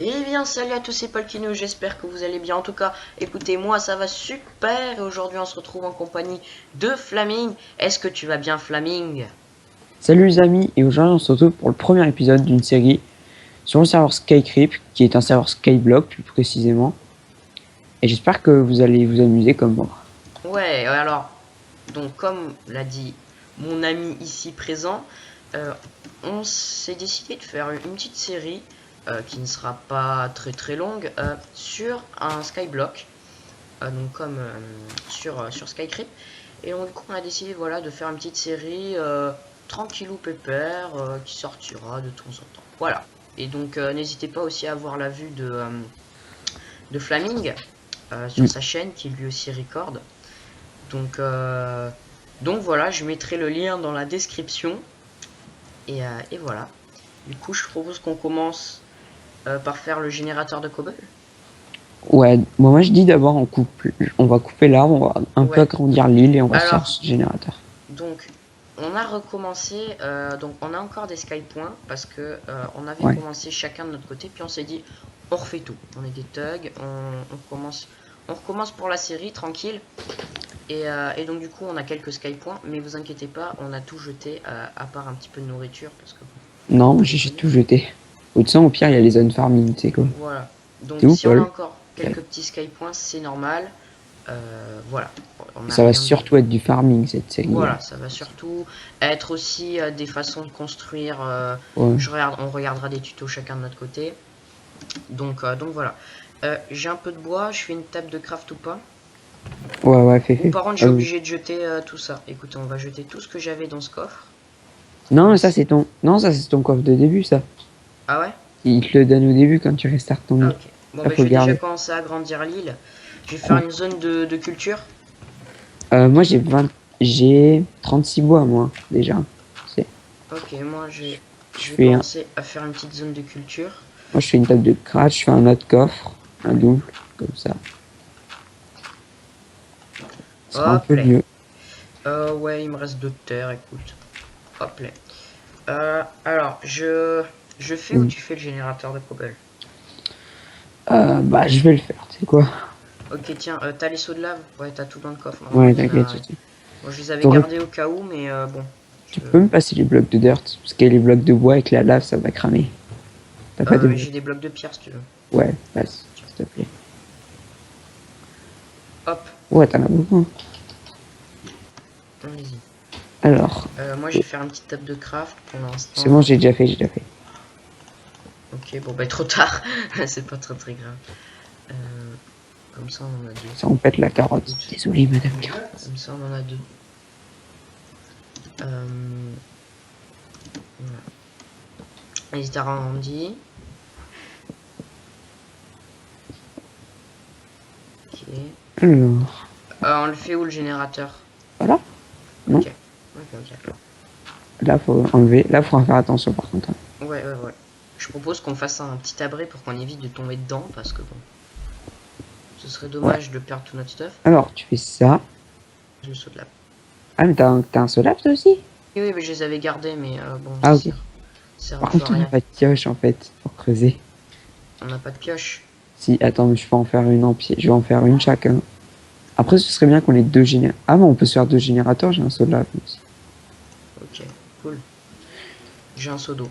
Eh bien, salut à tous, c'est Polkino, j'espère que vous allez bien. En tout cas, écoutez, moi ça va super. Et aujourd'hui, on se retrouve en compagnie de Flaming. Est-ce que tu vas bien, Flaming? Salut les amis, et aujourd'hui on se retrouve pour le premier épisode d'une série sur le serveur Skycrypt, qui est un serveur Skyblock plus précisément. Et j'espère que vous allez vous amuser comme moi. Ouais, alors, donc comme l'a dit mon ami ici présent, euh, on s'est décidé de faire une petite série qui ne sera pas très longue sur un Skyblock. Donc comme sur Skycrypt. Et donc, du coup, on a décidé voilà, de faire une petite série tranquillou pépère qui sortira de temps en temps. Voilà. Et donc, n'hésitez pas aussi à voir la vue de Flaming sur Mm. sa chaîne qui lui aussi record. Donc, donc voilà, je mettrai le lien dans la description. Et voilà. Du coup, je propose qu'on commence par faire le générateur de cobble. Ouais, moi je dis d'abord on va couper l'arbre, on va un peu Ouais. agrandir l'île et on va se faire Alors, ce générateur. donc, on a recommencé, donc on a encore des skypoints parce que on avait Ouais. commencé chacun de notre côté, puis on s'est dit on refait tout. On est des thugs, on recommence pour la série tranquille. Et donc du coup on a quelques skypoints, mais vous inquiétez pas, on a tout jeté à part un petit peu de nourriture parce que Non, faut pas j'ai déconner. tout jeté. Au-dessus, au pire, il y a les zones farming, tu sais quoi. Voilà. C'est Donc où, si on a Paul? encore quelques petits skypoints, c'est normal. Voilà, on n'a Ça va rien de. surtout être du farming cette série. Voilà, ça va surtout être aussi des façons de construire. Ouais, On regardera des tutos chacun de notre côté. Donc voilà. J'ai un peu de bois, je fais une table de craft ou pas? ouais, Ou fais. par contre, j'ai obligé de jeter tout ça. Écoutez, on va jeter tout ce que j'avais dans ce coffre. Non, Même ça si- c'est ton. Non, ça c'est ton coffre de début, ça. Ah ouais? Il te le donne au début quand tu restartes ton Ah île. ok. Bon, Ça bah, je faut vais le déjà garder. commencer à agrandir l'île. Je vais faire Ouais. une zone de culture. Moi j'ai 36 bois moi déjà. C'est- Ok, moi Je je vais fais un... commencer à faire une petite zone de culture. Moi je fais une table de crash, je fais un autre coffre, un double, comme ça. Ce sera un Hop peu là. mieux. Ouais, il me reste deux terres, écoute. Hop là. Alors, je fais ou Mm. tu fais le générateur de cobble? Bah je vais le faire, tu sais quoi. Ok, tiens, t'as les seaux de lave? Ouais, t'as tout dans le coffre. Normalement, Ouais, il y en t'inquiète, a. je sais. Bon, je les avais T'aurais- gardés au cas où, mais bon. Tu peux me passer les blocs de dirt, parce que les blocs de bois avec la lave ça va cramer. T'as pas de blocs? J'ai des blocs de pierre si tu veux. Ouais, passe, s'il te plaît. Hop, Ouais, t'en as beaucoup, hein. allez-y. Alors, Moi, je vais faire une petite table de craft pour c'est bon, l'instant. j'ai déjà fait. Ok, bon, bah, trop tard. C'est pas très grave. Euh, Comme ça, on en a deux. Ça on pète la carotte. Oups. Désolé madame carotte. Comme ça, on en a deux. Voilà. N'hésite à arrondir. Ok. Alors, On le fait où le générateur? voilà. Non, Ok. Ok. là faut enlever. Là faut faire attention par contre, hein. Ouais. Je propose qu'on fasse un petit abri pour qu'on évite de tomber dedans parce que bon, ce serait Ouais. dommage de perdre tout notre stuff. Alors, tu fais ça. Je le saute là. Ah, mais t'as un solap toi aussi? Oui, mais je les avais gardés, mais bon, Ah, ok. ça sert un Par peu à contre, on n'a rien. pas de pioche en fait pour creuser. On n'a pas de pioche. Si, attends, mais je peux en faire une en pied. Je vais en faire une chacun. Après, ce serait bien qu'on ait deux générateurs. Ah, non, on peut se faire deux générateurs. J'ai un solap aussi. Ok, cool. J'ai un seau d'eau.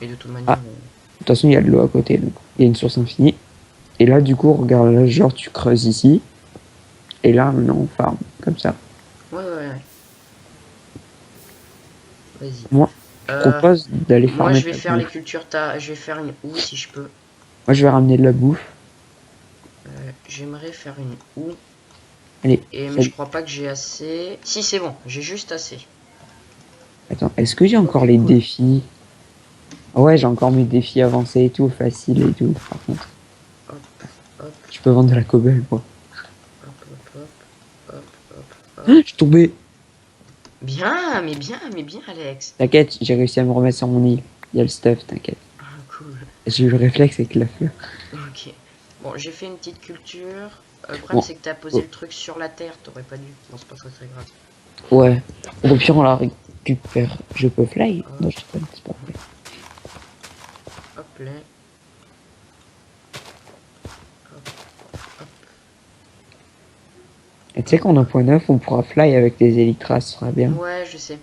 Et de toute Ah, manière, de toute façon, il y a de l'eau à côté. Donc, il y a une source infinie. Et là, du coup, regarde, là, genre, tu creuses ici. Et là, maintenant, on farm. Comme ça. ouais. Vas-y. Moi, je propose d'aller Moi, farmer je de vais la faire les bouffe. cultures. Je vais faire une houe si je peux. Moi, je vais ramener de la bouffe. J'aimerais faire une houe. Allez, Mais je crois pas que j'ai assez. Si, c'est bon, j'ai juste assez. attends, est-ce que j'ai encore Ok, les cool. défis? Ouais, j'ai encore mes défis avancés et tout, facile et tout, par contre. Hop, Je peux vendre de la cobble, moi. hop. Ah, je suis tombé. Bien, Alex. T'inquiète, j'ai réussi à me remettre sur mon île. Il y a le stuff, t'inquiète. Ah, cool. J'ai eu le réflexe avec la fleur. Ok. Bon, j'ai fait une petite culture. Le problème, Bon, c'est que t'as posé le truc sur la terre. T'aurais pas dû. Bon, c'est pas très grave. ouais. Au pire, on la récupère. Je peux fly? Non, je sais pas, c'est pas vrai. Hop là. Et tu sais qu'en 1.9, on pourra fly avec les Elytras, ce sera bien. Ouais, je sais. Ça,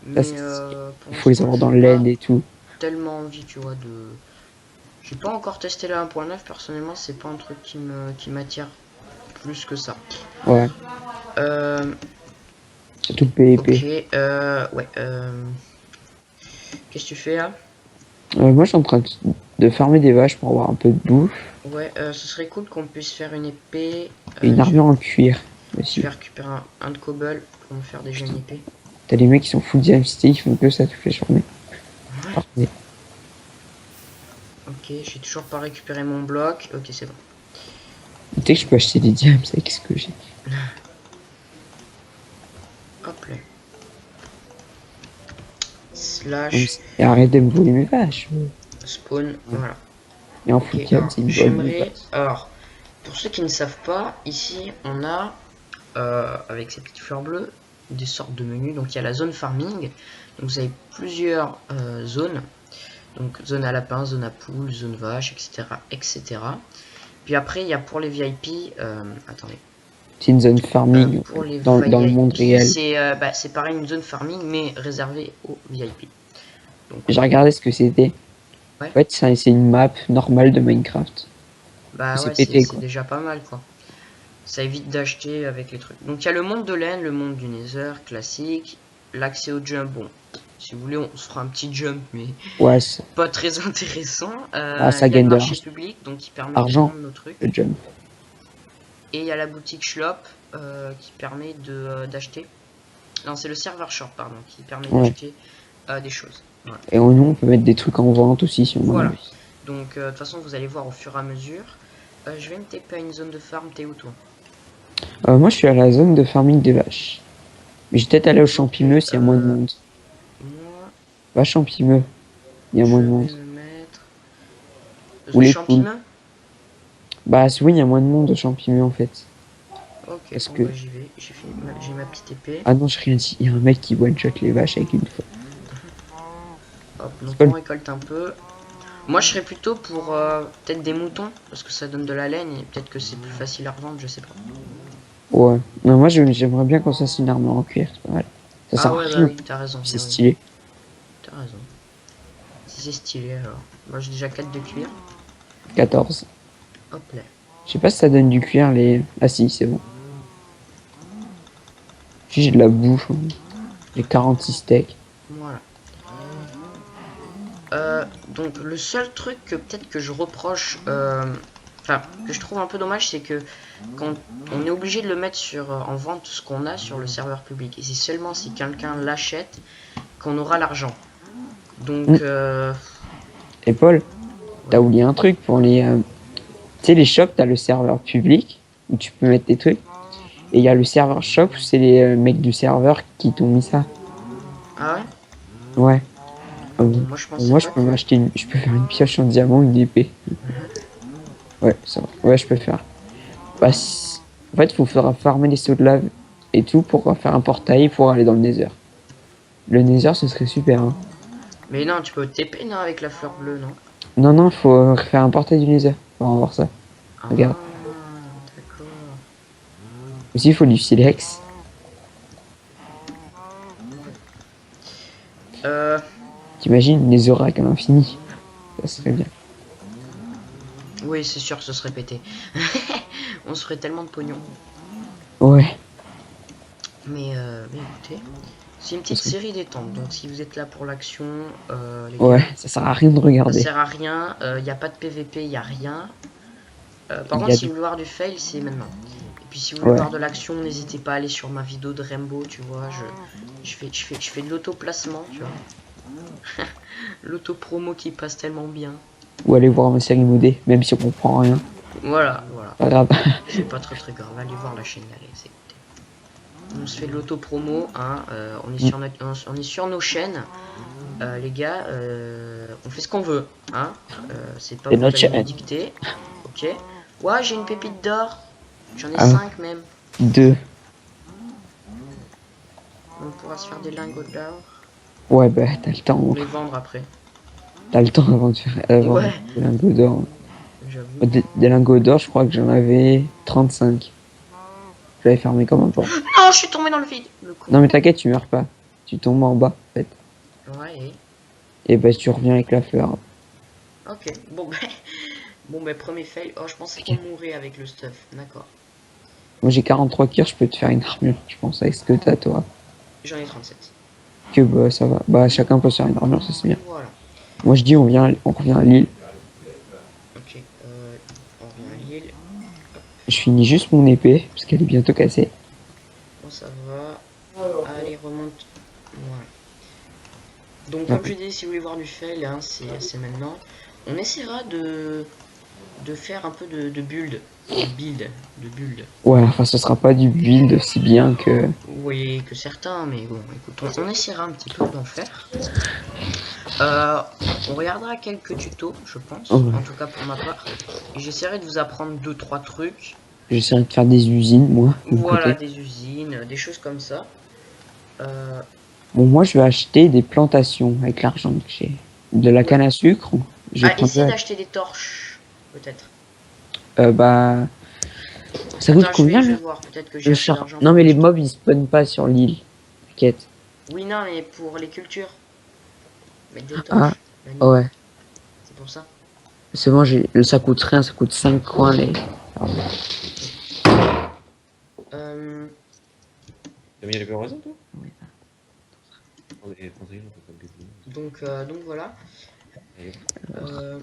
Mais pour il faut les l'instant, avoir dans j'ai le pas land et tout. tellement envie, tu vois, de... J'ai pas encore testé la 1.9, personnellement, c'est pas un truc qui m'attire plus que ça. Ouais, Euh, surtout le PvP. ok, ouais, qu'est-ce que tu fais là? Moi, je suis en train de farmer des vaches pour avoir un peu de bouffe. Ouais, ce serait cool qu'on puisse faire une épée. Et une armure en cuir Je vais aussi. récupérer un de cobble pour me faire déjà une Putain, épée. t'as des mecs qui sont full DMCT, ils font que ça toute la journée. Ouais. Parfait. Ok, j'ai toujours pas récupéré mon bloc. Ok, c'est bon. Tu sais que je peux acheter des diams avec ce que j'ai. Hop là. Slash Et arrête de me voler mes vaches. spawn, voilà. Et en full Ok, diam, alors c'est une bonne j'aimerais. base. Alors, pour ceux qui ne savent pas, ici on a, avec ces petites fleurs bleues, des sortes de menus. Donc il y a la zone farming. Donc vous avez plusieurs zones. Donc zone à lapin, zone à poule, zone vache, etc. etc. Puis après, il y a pour les VIP. Attendez. C'est une zone farming Pour les dans le monde VIP, réel. c'est pareil, une zone farming, mais réservée aux VIP. Donc, J'ai regardé ce que c'était. ouais. En fait, c'est une map normale de Minecraft. Bah C'est ouais, pété c'est quoi. déjà pas mal, quoi. Ça évite d'acheter avec les trucs. Donc il y a le monde de l'End, le monde du Nether, classique. L'accès au jump, bon, si vous voulez, on se fera un petit jump, mais Ouais, pas très intéressant. ça Il y a le gagne de marché public, donc qui permet de l'argent, vendre nos trucs. le jump. Et il y a la boutique shop qui permet d'acheter. Non, c'est le serveur shop, pardon, qui permet Ouais. d'acheter des choses. Voilà. Et nous, on peut mettre des trucs en vente aussi si on en a Voilà. envie. Donc, de toute façon, vous allez voir au fur et à mesure. Je vais me taper à une zone de farm. T'es où, toi? Moi, je suis à la zone de farming des vaches. Mais je vais peut-être aller au champimeux s'il y a moins de monde. Moi, Va champimeux, il y a je moins de vais monde. me mettre... Ou les poules. Champimeux. Bah oui, il y a moins de monde au champimeux en fait. Ok, Parce bon, que... bah, j'y vais. J'ai ma petite épée. Ah non, j'ai rien dit. Il y a un mec qui one-shot les vaches avec une fois. Hop, donc Pas on le- récolte un peu. Moi, je serais plutôt pour peut-être des moutons, parce que ça donne de la laine et peut-être que c'est plus facile à revendre, je sais pas. Ouais. Non, moi j'aimerais bien qu'on fasse une armure en cuir, c'est pas mal. Ça Ah sert à ouais, bah rien, oui, t'as raison. c'est Bah oui, stylé. t'as raison. Si c'est stylé, alors. Moi, j'ai déjà 4 de cuir. 14. Hop là. Je sais pas si ça donne du cuir les... Ah si, c'est bon. Puis j'ai de la bouffe. Hein. J'ai 46 steaks. Voilà. Donc le seul truc que peut-être que je reproche, enfin que je trouve un peu dommage, c'est que quand on est obligé de le mettre en vente ce qu'on a sur le serveur public, et c'est seulement si quelqu'un l'achète qu'on aura l'argent. Donc Et Paul, t'as oublié un truc pour les... Tu sais, les shops, t'as le serveur public où tu peux mettre tes trucs. Et il y a le serveur shop où c'est les mecs du serveur qui t'ont mis ça. ah ouais. Ouais. Moi je pensais Moi, je pas peux que. m'acheter je peux faire une pioche en diamant, une épée. Ouais, ça va. Ouais, je peux faire. Bah, en fait, il faudra farmer les sauts de lave et tout pour faire un portail pour aller dans le Nether. Le Nether, ce serait super. Hein. Mais non, tu peux TP non avec la fleur bleue, non? Non, non, faut faire un portail du Nether. On va voir ça. Ah Regarde. d'accord. Aussi, il faut du silex. Euh, T'imagines les oracles à l'infini. Ça serait bien. oui, c'est sûr que ce serait pété. On se ferait tellement de pognon. Ouais. Mais écoutez, c'est une petite série détente, donc si vous êtes là pour l'action, les Ouais, gars, ça sert à rien de ça regarder. sert à rien, il n'y a pas de PVP, il n'y a rien. Par Il y contre, a si du... vous voulez voir du fail, c'est maintenant. Et puis si vous voulez Ouais. voir de l'action, n'hésitez pas à aller sur ma vidéo de Rainbow, tu vois, je fais de l'auto-placement, tu vois. L'auto-promo qui passe tellement bien. Ou aller voir ma série modée, même si on comprend rien. Voilà, voilà. Pas grave. C'est pas très grave, allez voir la chaîne, allez, c'est écoutez. On se fait de l'auto-promo, hein, on est sur nos chaînes. Les gars, on fait ce qu'on veut, hein. C'est pas Et vous notre allez nous chaîne. dicter, ok. Ouais, j'ai une pépite d'or, j'en ai Ah. 5 même. 2. On pourra se faire des lingots d'or Ouais, bah, t'as le temps. pour les vendre après. T'as le temps avant de faire avoir Ouais, des lingots d'or. j'avoue. Des lingots d'or, je crois que j'en avais 35. l'avais fermé comme un porc. Non, je suis tombé dans le vide. Le con. Non mais t'inquiète, tu meurs pas. Tu tombes en bas, en fait. Ouais, Et bah tu reviens avec la fleur. ok. Bon, ben. Bon, ben, premier fail. Oh, je pensais qu'on mourrait avec le stuff. D'accord. Moi j'ai 43 kills, je peux te faire une armure, je pense, avec ce que t'as toi. J'en ai 37. Que bah ça va. Bah chacun peut se faire une armure, ça c'est bien. Voilà. Moi je dis on revient à l'île. Ok. On revient à l'île. Je finis juste mon épée, parce qu'elle est bientôt cassée. Bon, ça va. Allez, remonte. Voilà. Donc, comme je dis, si vous voulez voir du fail, hein, c'est maintenant. On essaiera de faire un peu de build. De build. Ouais, enfin ce sera pas du build aussi bien que... Oui, que certains, mais bon, écoute, on essaiera un petit peu d'en faire. On regardera quelques tutos, je pense, Ouais. en tout cas pour ma part. Et j'essaierai de vous apprendre 2-3 trucs. J'essaierai de faire des usines, moi, de mon Voilà, côté. des usines, des choses comme ça. Bon, moi je vais acheter des plantations avec l'argent que j'ai. De la canne à sucre, je Ah, essayez prendrai... d'acheter des torches, peut-être. Bah... Ça coûte Attends, combien je vais là voir, peut-être que j'ai le assez char? d'argent Non pour mais les acheter. mobs ils spawnent pas sur l'île. T'inquiète. Oui, non, mais pour les cultures. Mettre des Ah, torches. la nuit, ouais. c'est pour ça. C'est bon, ça coûte rien, ça coûte 5 coins les... Euh, T'as mis les raison, toi? Oui. donc voilà. Euh,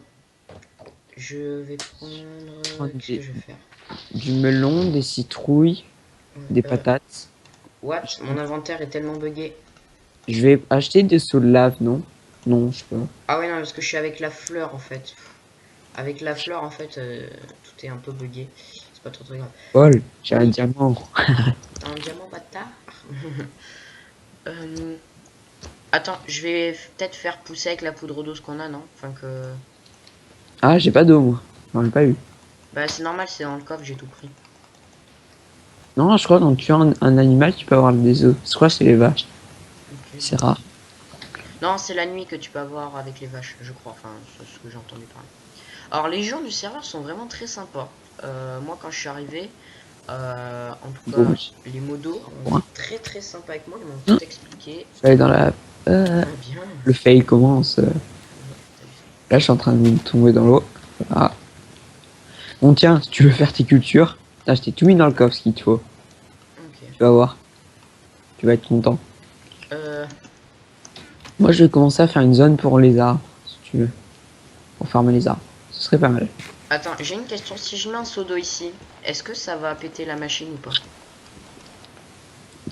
je vais prendre... Qu'est-ce que je vais faire? Du melon, des citrouilles, des Euh, patates. What? Mon inventaire est tellement buggé. Je vais acheter des seaux de lave, non? Non, je sais pas. Ah ouais, non, parce que je suis avec la fleur, en fait. Avec la fleur, en fait, tout est un peu buggé. C'est pas trop très grave. Paul, j'ai un Oui. diamant. T'as un diamant, bâtard? Euh, Attends, je vais peut-être faire pousser avec la poudre d'eau ce qu'on a, non? Enfin que... Ah, j'ai pas d'eau, moi. J'en ai pas eu. Bah c'est normal, c'est dans le coffre, j'ai tout pris. Non, je crois que quand tu as un animal, tu peux avoir des œufs. Je crois que c'est les vaches. Ok. C'est rare. Non, c'est la nuit que tu peux avoir avec les vaches, je crois. Enfin, c'est ce que j'ai entendu parler. Alors, les gens du serveur sont vraiment très sympas. Moi, quand je suis arrivé, en tout cas, Bon, les modos ont ouais. été très très sympas avec moi. Ils m'ont tout expliqué. je vais aller dans la... Très bien. Le fail commence. Là, je suis en train de tomber dans l'eau. Ah. Bon, tiens, si tu veux faire tes cultures, là, je t'ai tout mis dans le coffre, ce qu'il te faut. Ok. Tu vas voir. Tu vas être content. Euh, Moi, je vais commencer à faire une zone pour les arbres, si tu veux. Pour farmer les arbres. Ce serait pas mal. Attends, j'ai une question. Si je mets un seau d'eau ici, est-ce que ça va péter la machine ou pas?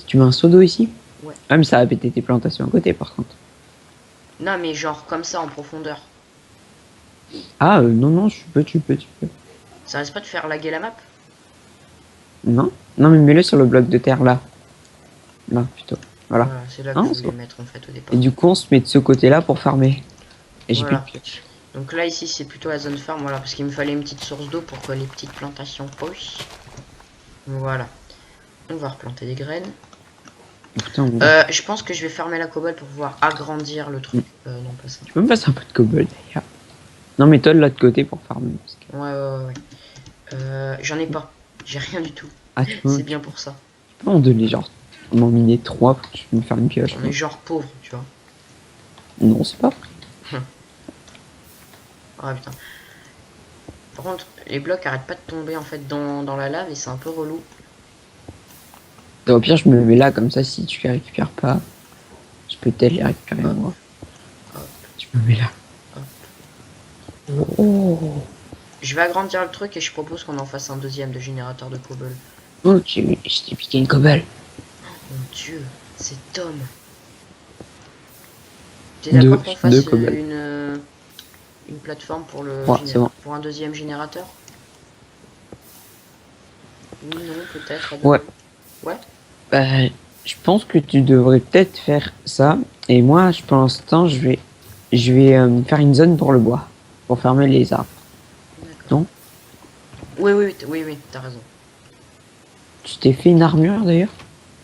Tu mets un seau d'eau ici? Ouais. Ah, mais ça va péter tes plantations à côté, par contre. Non, mais genre comme ça, en profondeur. Ah, non, non, tu peux. Ça risque pas de faire laguer la map? Non? Non, mais mets-le sur le bloc de terre, là. Là, plutôt. Voilà. C'est là que Non, je c'est voulais bon. mettre en fait au départ. Et du coup, on se met de ce côté-là pour farmer. Et j'ai Voilà. plus de pioche. Donc là ici c'est plutôt la zone farm, voilà, parce qu'il me fallait une petite source d'eau pour que les petites plantations poussent. Voilà. On va replanter des graines. Putain, Je pense que je vais fermer la cobble pour pouvoir agrandir le truc. Non pas ça. tu peux me passer un peu de cobble, d'ailleurs. Non, mais toi de l'autre côté pour farmer. Parce que... Ouais. J'en ai pas. J'ai rien du tout. Ah, C'est bien pour ça. tu peux en donner genre... m'en miner 3 pour que tu me faire une pioche. On est genre pauvre, tu vois. Non, c'est pas. Ah putain. Par contre, les blocs arrêtent pas de tomber en fait dans la lave et c'est un peu relou. Au pire, je me mets là, comme ça, si tu les récupères pas, je peux peut-être les récupérer moi. Hop. Tu me mets là. Oh, Je vais agrandir le truc et je propose qu'on en fasse un deuxième de générateur de cobble. oh je t'ai piqué une cobble. Mon dieu, c'est Tom. T'es d'accord qu'on fasse une plateforme pour le bon. pour un deuxième générateur? Oui, non, peut-être. Ouais. Ouais. Bah, je pense que tu devrais peut-être faire ça. Et moi, pour l'instant, je vais faire une zone pour le bois, pour fermer les arbres. D'accord. Oui, t'as raison. Tu t'es fait une armure d'ailleurs?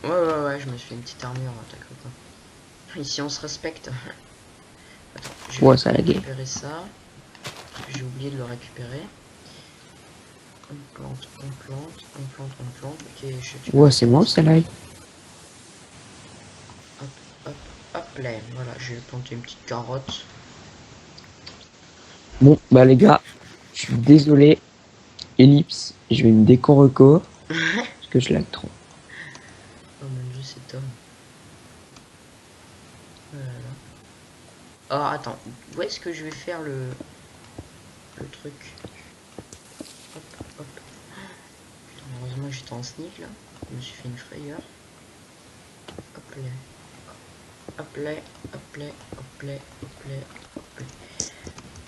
Ouais, je me suis fait une petite armure, t'inquiète pas. Ici, on se respecte. Attends, je vais Ça a lagué. récupérer ça. J'ai oublié de le récupérer. On plante, on plante, on plante, on plante. Ok, Ouais, c'est moi celle-là. Hop là, voilà, je vais planter une petite carotte. Bon, bah les gars, je suis désolé. Ellipse, je vais me décorreco. Parce que je l'aime trop. Oh mon dieu, cet homme. Voilà. Oh, attends, où est-ce que je vais faire le truc? Hop, hop. Putain, heureusement, j'étais en sneak là. Je me suis fait une frayeur. Hop là. Hop là, hop là, hop là, hop là, hop là.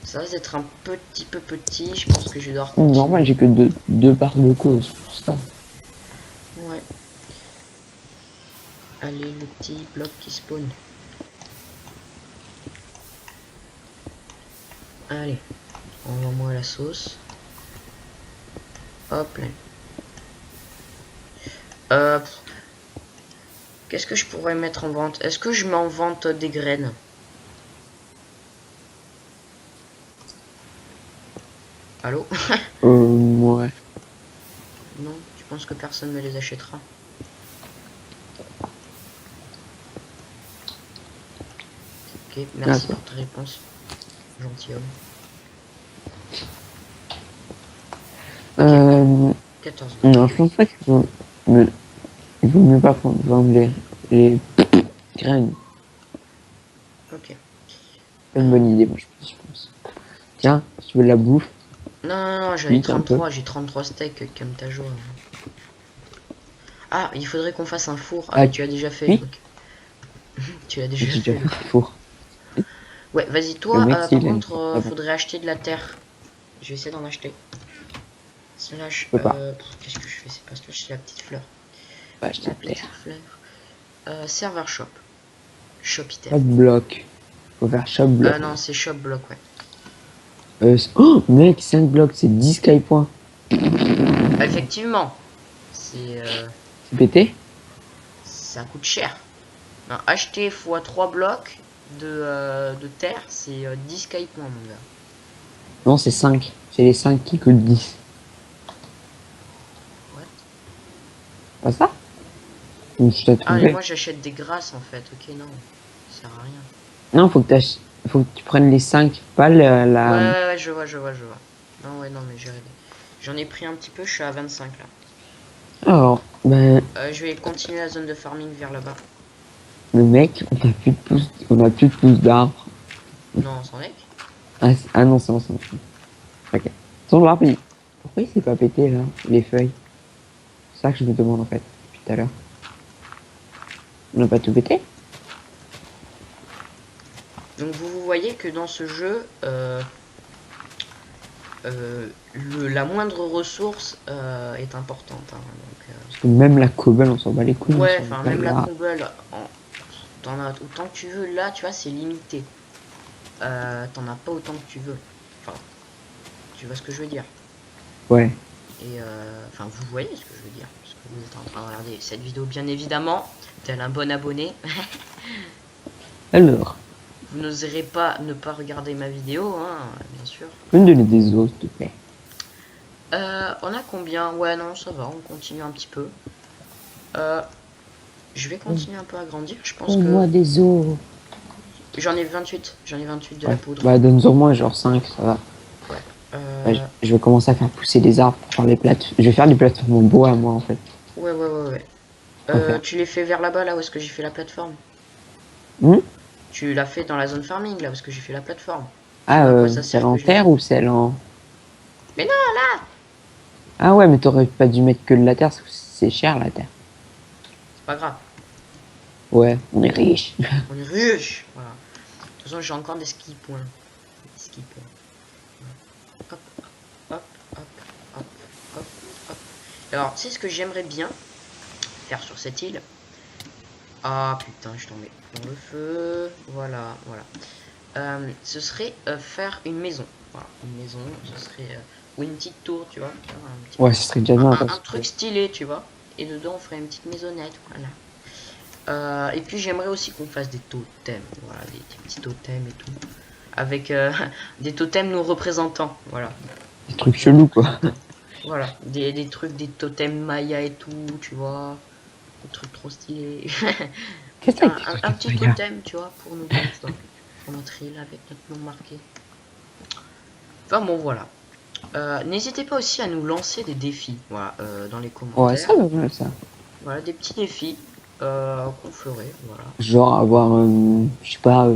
Ça va être un petit peu petit, je pense que je vais devoir continuer. Normal, j'ai que deux barres de cause pour ça. Ouais. Allez, le petit bloc qui spawn. Allez, envoie-moi la sauce. Hop là. Qu'est-ce que je pourrais mettre en vente? Est-ce que je mets en vente des graines? Allô? Ouais. Non, tu penses que personne ne les achètera? Ok, merci pour ta réponse, gentilhomme. 14. Non, je pense pas qu'il faut... Il vaut mieux pas vendre les graines. Ok. C'est une bonne idée, moi, je pense. Tiens, si tu veux de la bouffe. Non, non, non, j'avais Vite, un peu. 33, j'ai 33 steaks comme ta joie. Ah, il faudrait qu'on fasse un four. Ah, Ah, mais tu as déjà fait. oui. Donc. Tu l'as déjà J'ai fait. déjà fait un four. Ouais, vas-y, Le toi, mec, par s'il aime contre, pas, ah bon. faudrait acheter de la terre. Je vais essayer d'en acheter. Slash, peux pas. qu'est-ce que je fais? C'est pas slash, c'est la petite fleur. Pas acheter La de petite terre. fleur. Server shop. Shop item. Shop bloc. Faut faire shop bloc. Non, c'est shop block, ouais. Oh, mec, 5 blocs, c'est 10 sky points. Effectivement. C'est C'est pété? ça coûte cher. Non, acheter x 3 blocs de terre, c'est 10 sky points, mon gars. Non, c'est 5. C'est les 5 qui coûtent 10. What? Pas ça? Donc, je t'ai Ah, mais trouvé. moi j'achète des grasses en fait. Ok, non. Ça sert à rien. Non, faut que tu prennes les 5, pas la... Ouais, je vois. Non, ouais, non, mais j'ai rêvé. J'en ai pris un petit peu, je suis à 25 là. Alors, ben, Je vais continuer la zone de farming vers là-bas. le mec, on a plus de pouces d'arbres. Non, sans mec. Ah non, c'est bon, c'est bon. Ok. Sans l'arbre, pourquoi il s'est pas pété, là, les feuilles? C'est ça que je me demande, en fait, depuis tout à l'heure. On n'a pas tout pété? Donc vous voyez que dans ce jeu, la moindre ressource est importante. Hein, donc, Parce que même la cobble, on s'en bat les couilles. ouais, on s'en enfin bat même les la rats. cobble, t'en as autant que tu veux. Là, tu vois, c'est limité. T'en as pas autant que tu veux. Enfin, tu vois ce que je veux dire. Ouais. Et enfin, vous voyez ce que je veux dire. Parce que vous êtes en train de regarder cette vidéo, bien évidemment. Tel un bon abonné. Alors, Vous n'oserez pas ne pas regarder ma vidéo, hein, bien sûr. tu peux me donner des os, s'il te plaît? On a combien? Ouais, non, ça va, on continue un petit peu. Je vais continuer un peu à grandir. Je pense Donne-moi que des os. j'en ai 28. J'en ai 28 de Ouais. la poudre. Bah, donne-en moi, genre 5, ça va. Ouais. Ouais, je vais commencer à faire pousser des arbres pour faire les plates. Je vais faire des plateformes en bois, moi, en fait. Ouais. Ok. Tu les fais vers là-bas, là où est-ce que j'ai fait la plateforme? Hmm. Tu l'as fait dans la zone farming, là où est-ce que j'ai fait la plateforme? Ah, À quoi ça sert celle en que je- terre ou celle en... Mais non, là! Ah ouais, mais t'aurais pas dû mettre que de la terre, parce que c'est cher, la terre. C'est pas grave. Ouais, on est riche. On est riche. Voilà. De toute façon, j'ai encore des ski points. Des ski points. Hop, hop, hop, hop, hop, hop. Alors, tu sais ce que j'aimerais bien faire sur cette île? Ah putain, je tombais dans le feu. Voilà. Ce serait faire une maison. Voilà, une maison, ce serait. Ou une petite tour, tu vois. Un petit- Ouais, ce serait déjà bien. un truc stylé, tu vois. Et dedans, on ferait une petite maisonnette. Voilà. Et puis, j'aimerais aussi qu'on fasse des totems. Voilà, des petits totems et tout. Avec des totems nous représentant. Voilà. Des trucs chelous, quoi. Voilà, des trucs, des totems Maya et tout, tu vois. Des trucs trop stylés. Qu'est-ce que c'est Un petit totem, tu vois, pour nous tous, hein, pour notre île avec notre nom marqué. Enfin bon, voilà. N'hésitez pas aussi à nous lancer des défis, voilà, dans les Ouais, commentaires. ça va mal ça. Voilà, des petits défis qu'on ferait, voilà. Genre avoir, je sais pas,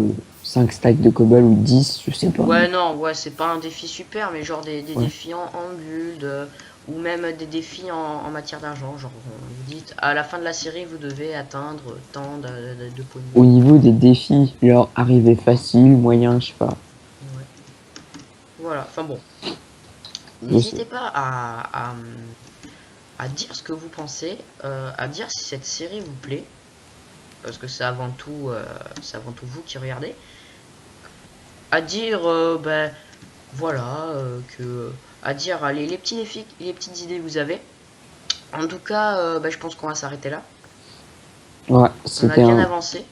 5 stacks de cobble ou 10, je sais pas. Ouais, non, ouais, c'est pas un défi super, mais genre des Ouais. défis en build, ou même des défis en matière d'argent. Genre, vous dites, à la fin de la série, vous devez atteindre tant de points. Au niveau des défis, genre arriver facile, moyen, je sais pas. Ouais. Voilà, enfin bon. Je sais. N'hésitez pas à dire ce que vous pensez, à dire si cette série vous plaît, parce que c'est avant tout vous qui regardez. À dire, ben, voilà, à dire les petits défis, les petites idées que vous avez. En tout cas, ben, je pense qu'on va s'arrêter là. Ouais, On a c'était bien un, avancé.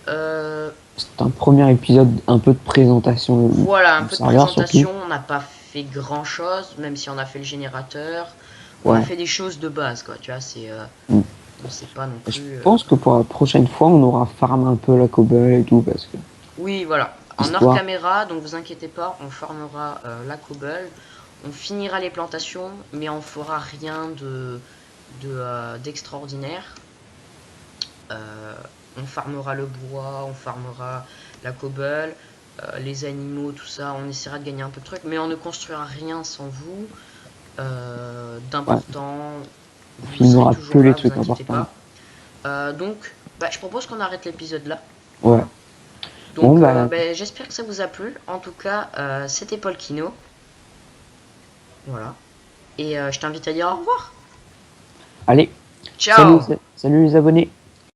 c'était un premier épisode, un peu de présentation Voilà, un du peu de serveur surtout. présentation. On n'a pas fait grand chose, même si on a fait le générateur. On a Ouais. fait des choses de base, quoi. Tu vois, c'est, Mm. on sait pas non Je plus. pense que pour la prochaine fois, on aura farm un peu la cobble et tout, parce que Oui, voilà. En hors histoire. caméra, donc vous inquiétez pas, on farmera la cobble. On finira les plantations, mais on fera rien d'extraordinaire. On farmera le bois, on farmera la cobble, les animaux, tout ça. On essaiera de gagner un peu de trucs, mais on ne construira rien sans vous. Ouais. D'important, On vous serez filmera que toujours les là, vous trucs inquiétez importants. pas. Donc, bah, je propose qu'on arrête l'épisode là. Ouais. Bon, Donc, bah, bah, j'espère que ça vous a plu. En tout cas, c'était Paul Kino. Voilà. Et je t'invite à dire au revoir. allez. Ciao! Salut les abonnés.